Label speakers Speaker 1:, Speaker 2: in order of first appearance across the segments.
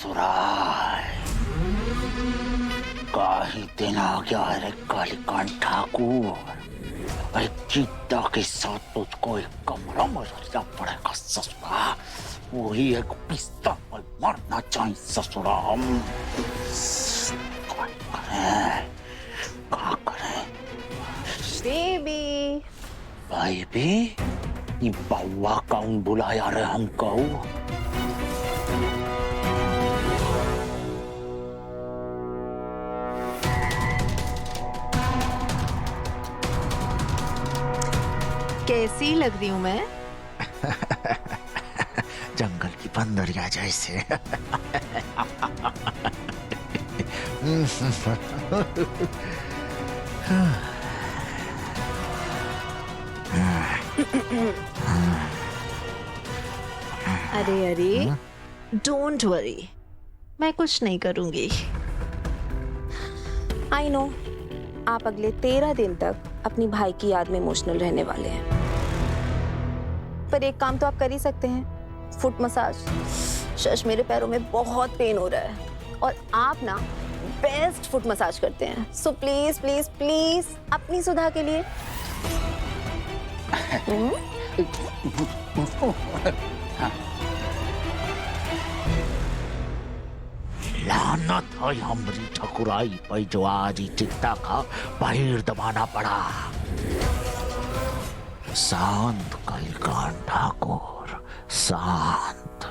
Speaker 1: ससुराल का ही दिन आ गया है रे कालीकांत ठाकुर। अरे चीता के साथ तुझको एक कमरा में रहना पड़ेगा ससुरा। वही एक पिस्ता पर मरना चाहिए ससुरा। क्या करें
Speaker 2: बेबी?
Speaker 1: बेबी? ये बाउवा कौन बुलाया रे हमको?
Speaker 2: कैसी लग रही हूँ मैं?
Speaker 1: जंगल की बंदरिया जैसे।
Speaker 2: अरे डोंट वरी, मैं कुछ नहीं करूंगी।
Speaker 3: आई नो आप अगले 13 दिन तक अपनी भाई की याद में इमोशनल रहने वाले हैं, पर एक काम तो आप कर ही सकते हैं, फुट मसाज। शश, मेरे पैरों में बहुत पेन हो रहा है और आप ना बेस्ट फुट मसाज करते हैं, सो प्लीज प्लीज प्लीज अपनी सुधा के लिए।
Speaker 1: लानत है हमारी ठकुराई पर जो आज ही चित्ता का पैर दबाना पड़ा। शांत कालीकांत ठाकुर, शांत।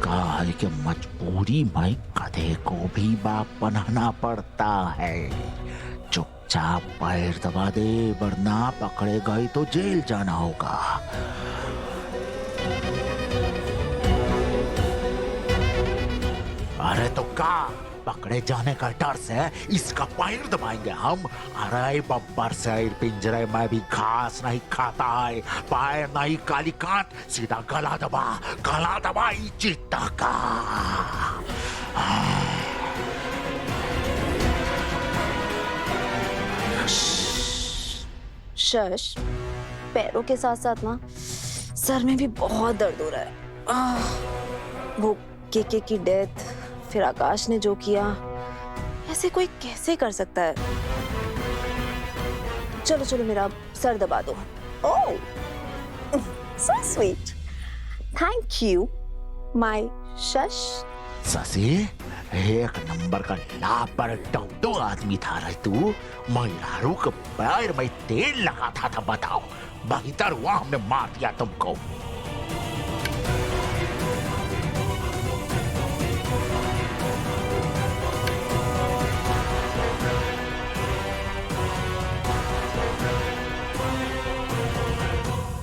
Speaker 1: कहा है कि मजबूरी में गधे को भी बाप बनाना पड़ता है। चुपचाप पैर दबा दे, वरना पकड़े गए तो जेल जाना होगा। अरे तो का पकड़े जाने का डर से इसका पैर दबाएंगे हम? अरे बब्बर से पिंजरे में भी घास नहीं खाता है, पैर नहीं कालीकांत, सीधा गला दबा चीता का।
Speaker 3: शश, पैरों के साथ साथ ना सर में भी बहुत दर्द हो रहा है। वो केके की डेथ, फिर आकाश ने जो किया, ऐसे कोई कैसे कर सकता है? चलो चलो मेरा सर दबा दो। ओह, so sweet. Thank you, my शश।
Speaker 1: ससी, एक नंबर का लापर टोटो आदमी था रे तू। महिलाओं के पैर में तेल लगा था बताओ, बेहतर हुआ हमने मार दिया तुमको।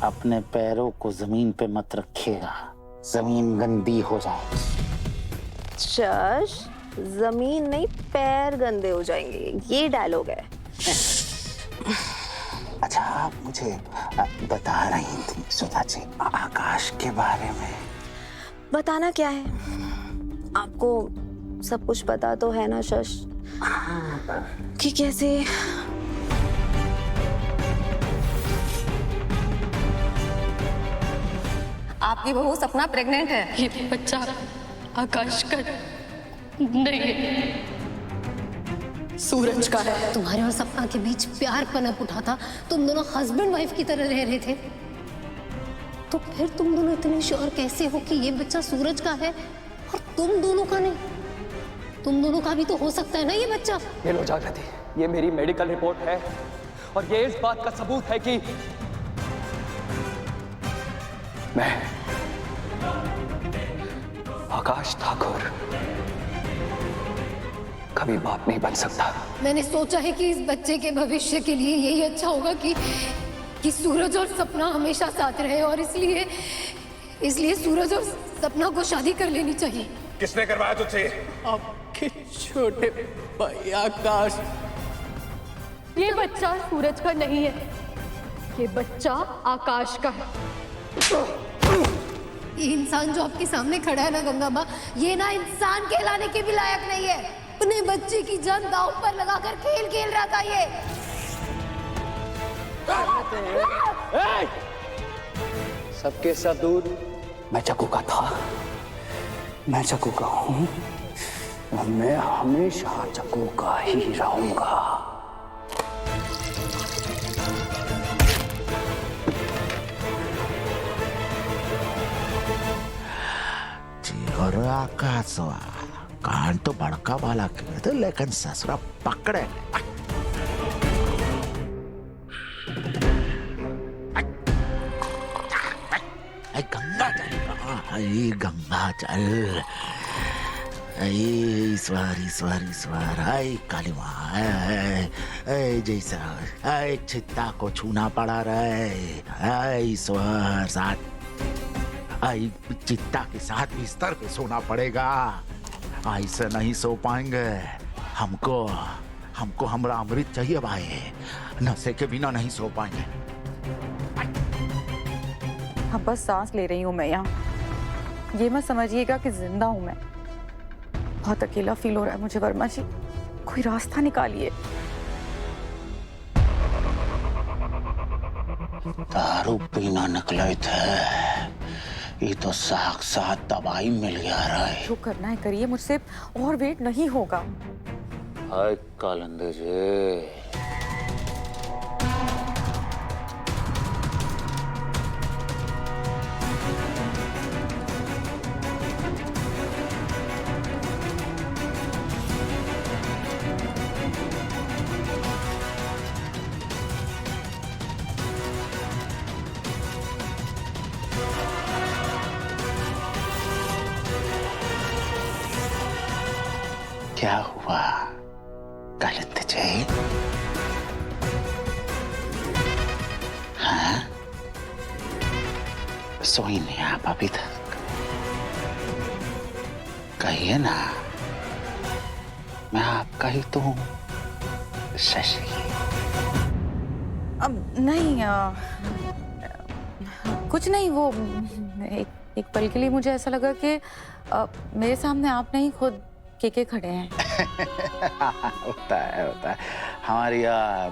Speaker 1: अपने पैरों को जमीन पे मत रखिएगा, जमीन गंदी हो जाएगी।
Speaker 3: शश, जमीन नहीं पैर गंदे हो जाएंगे, ये डायलॉग है।
Speaker 1: अच्छा, आप मुझे बता रही थी सुधा जी आकाश के बारे में।
Speaker 3: बताना क्या है, आपको सब कुछ पता तो है ना शश, कि कैसे
Speaker 4: आपकी बहू सपना प्रेग्नेंट है।
Speaker 5: ये बच्चा आकाश का नहीं है, सूरज का है।
Speaker 6: तुम्हारे और सपना के बीच प्यार पनप उठा था, तुम दोनों हस्बैंड वाइफ की तरह रह रहे थे, तो फिर तुम दोनों इतने श्योर कैसे हो कि ये बच्चा सूरज का है और तुम दोनों का नहीं? तुम दोनों का भी तो हो सकता है ना ये बच्चा।
Speaker 7: ये लो जागृति, ये मेरी मेडिकल रिपोर्ट है और ये इस बात का सबूत है कि मैं आकाश ठाकुर कभी बाप नहीं बन सकता।
Speaker 6: मैंने सोचा है कि इस बच्चे के भविष्य के लिए यही अच्छा होगा कि सूरज और सपना हमेशा साथ रहे, और इसलिए सूरज और सपना को शादी कर लेनी चाहिए।
Speaker 8: किसने करवाया तुझसे?
Speaker 5: आपके छोटे भाई आकाश। ये बच्चा सूरज का नहीं है, ये बच्चा आकाश का है।
Speaker 6: ये इंसान जो आपके सामने खड़ा है ना गंगा माँ, ये ना इंसान कहलाने के भी लायक नहीं है। अपने बच्चे की जान दांव पर लगाकर खेल रहा था ये।
Speaker 7: सबके सब दूर मैं चकू का था, मैं चक्कू का हूं और मैं हमेशा चक्कू का ही रहूंगा।
Speaker 1: और आकाश कान तो बड़का वाला किए थे, लेकिन ससुरा पकड़े गंगा जल, गंगा जल, ईश्वर ईश्वर ईश्वर, हाय काली माँ, जैसा चित्ता को छूना पड़ा रहे, ईश्वर साथ चित्ता के साथ बिस्तर पे सोना पड़ेगा, ऐसे नहीं सो पाएंगे। हमको हमको हमरा अमृत चाहिए भाई, नशे के बिना नहीं सो पाएंगे।
Speaker 8: अब बस सांस ले रही हूँ मैं यहाँ, ये मत समझिएगा कि जिंदा हूँ मैं। बहुत अकेला फील हो रहा है मुझे वर्मा जी, कोई रास्ता निकालिए।
Speaker 1: दारू पीना निकले थे, ये तो साक्षात दवाई मिल गया रहे।
Speaker 8: जो करना है करिए, मुझसे और वेट नहीं होगा।
Speaker 1: हाय कालंदे जी, क्या हुआ कालंदे जी? हाँ, सोई नहीं आप अभी तक? कहिए ना, मैं आपका ही तो हूँ शशि।
Speaker 8: अब नहीं, कुछ नहीं, वो एक पल के लिए मुझे ऐसा लगा कि मेरे सामने आप नहीं खुद के खड़े हैं।
Speaker 1: होता है। हमारी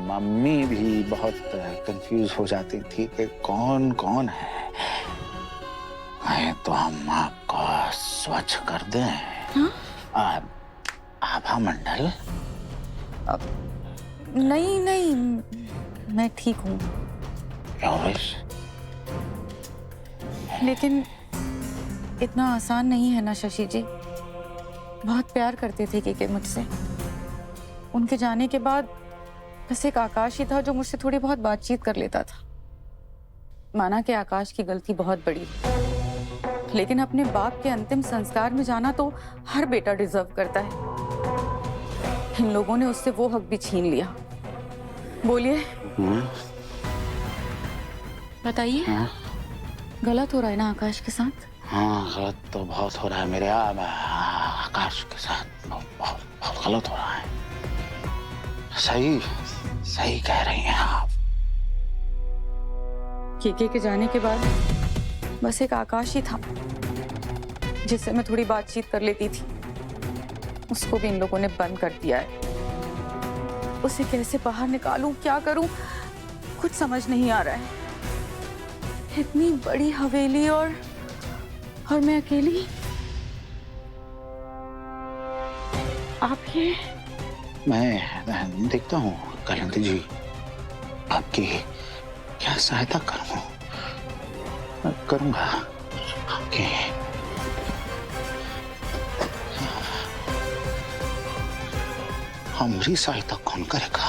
Speaker 1: मम्मी भी बहुत कंफ्यूज हो जाती थी कि कौन कौन है। आए तो हम आपको स्वच्छ कर दें। हाँ? आभा मंडल?
Speaker 8: नहीं, मैं ठीक हूँ। लेकिन इतना आसान नहीं है ना शशि जी। बहुत प्यार करते थे के मुझसे। उनके जाने के बाद बस एक आकाश ही था जो मुझसे थोड़ी बहुत बातचीत कर लेता था। माना कि आकाश की गलती बहुत बड़ी, लेकिन अपने बाप के अंतिम संस्कार में जाना तो हर बेटा डिजर्व करता है। इन लोगों ने उससे वो हक भी छीन लिया। बोलिए, बताइए, गलत हो रहा है ना आकाश के साथ?
Speaker 1: हाँ, गलत तो बहुत हो रहा है मेरे आकाश के साथ, बहुत गलत हो रहा है। सही कह रही हैं आप।
Speaker 8: के जाने के बाद बस एक आकाश ही था जिससे मैं थोड़ी बातचीत कर लेती थी। उसको भी इन लोगों ने बंद कर दिया है। उसे कैसे बाहर निकालूं, क्या करूं, कुछ समझ नहीं आ रहा है। इतनी बड़ी हवेली और मैं अकेली। आप ये?
Speaker 1: मैं देखता हूँ कालंदे जी, आपकी क्या सहायता करूँगा आपके। हमारी सहायता कौन करेगा?